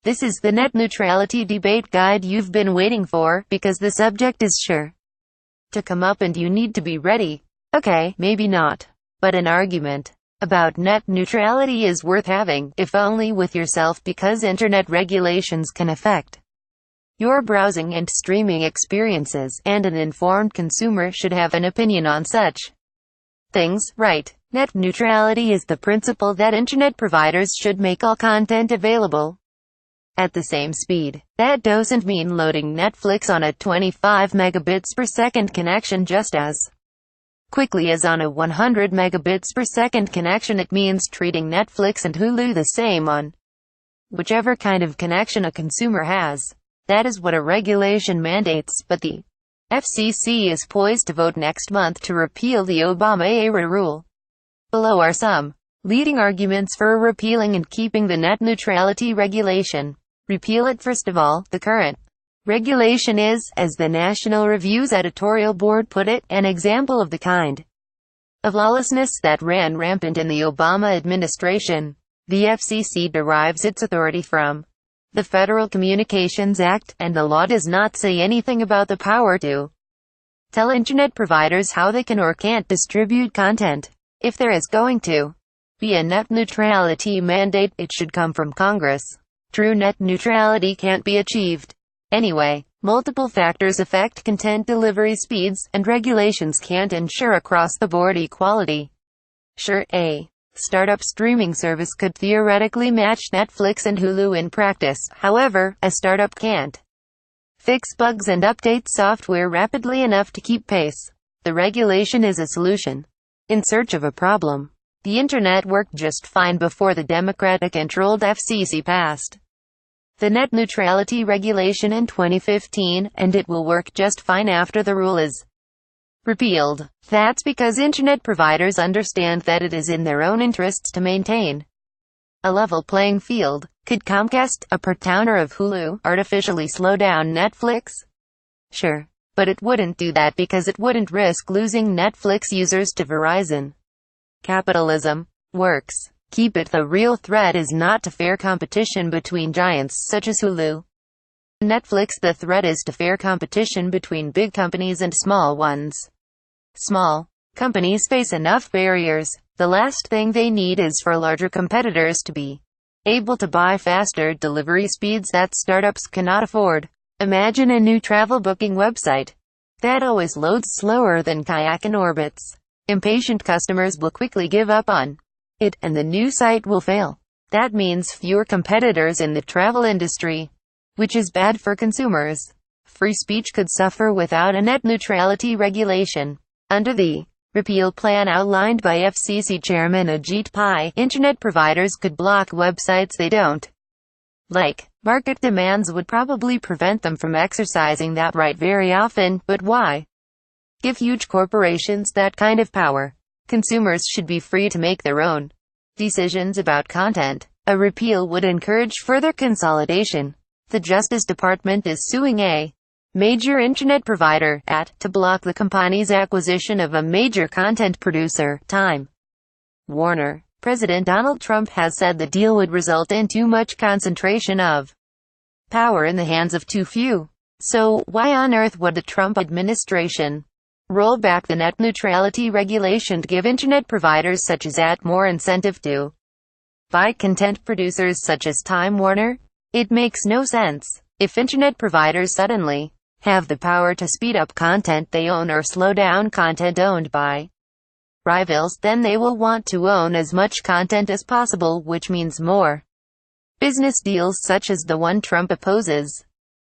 This is the net neutrality debate guide you've been waiting for, because the subject is sure to come up and you need to be ready. Okay, maybe not, but an argument about net neutrality is worth having, if only with yourself, because internet regulations can affect your browsing and streaming experiences, and an informed consumer should have an opinion on such things, right? Net neutrality is the principle that internet providers should make all content available at the same speed. That doesn't mean loading Netflix on a 25 megabits per second connection just as quickly as on a 100 megabits per second connection. It means treating Netflix and Hulu the same on whichever kind of connection a consumer has. That is what a regulation mandates, but the FCC is poised to vote next month to repeal the Obama-era rule. Below are some leading arguments for repealing and keeping the net neutrality regulation. Repeal it. First of all, the current regulation is, as the National Review's editorial board put it, an example of the kind of lawlessness that ran rampant in the Obama administration. The FCC derives its authority from the Federal Communications Act, and the law does not say anything about the power to tell internet providers how they can or can't distribute content. If there is going to be a net neutrality mandate, it should come from Congress. True net neutrality can't be achieved anyway. Multiple factors affect content delivery speeds, and regulations can't ensure across-the-board equality. Sure, a startup streaming service could theoretically match Netflix and Hulu in practice. However, a startup can't fix bugs and update software rapidly enough to keep pace. The regulation is a solution in search of a problem. The internet worked just fine before the Democratic-controlled FCC passed the net neutrality regulation in 2015, and it will work just fine after the rule is repealed. That's because internet providers understand that it is in their own interests to maintain a level playing field. Could Comcast, a part owner of Hulu, artificially slow down Netflix? Sure. But it wouldn't do that because it wouldn't risk losing Netflix users to Verizon. Capitalism works. Keep it. The real threat is not to fair competition between giants such as Hulu and Netflix. The threat is to fair competition between big companies and small ones. Small companies face enough barriers. The last thing they need is for larger competitors to be able to buy faster delivery speeds that startups cannot afford. Imagine a new travel booking website that always loads slower than Kayak in orbits. Impatient customers will quickly give up on it, and the new site will fail. That means fewer competitors in the travel industry, which is bad for consumers. Free speech could suffer without a net neutrality regulation. Under the repeal plan outlined by FCC Chairman Ajit Pai, internet providers could block websites they don't like. Market demands would probably prevent them from exercising that right very often, but why give huge corporations that kind of power? Consumers should be free to make their own decisions about content. A repeal would encourage further consolidation. The Justice Department is suing a major internet provider to block the company's acquisition of a major content producer, Time Warner. President Donald Trump has said the deal would result in too much concentration of power in the hands of too few. So, why on earth would the Trump administration roll back the net neutrality regulation to give internet providers such as more incentive to buy content producers such as Time Warner? It makes no sense. If internet providers suddenly have the power to speed up content they own or slow down content owned by rivals, then they will want to own as much content as possible, which means more business deals such as the one Trump opposes.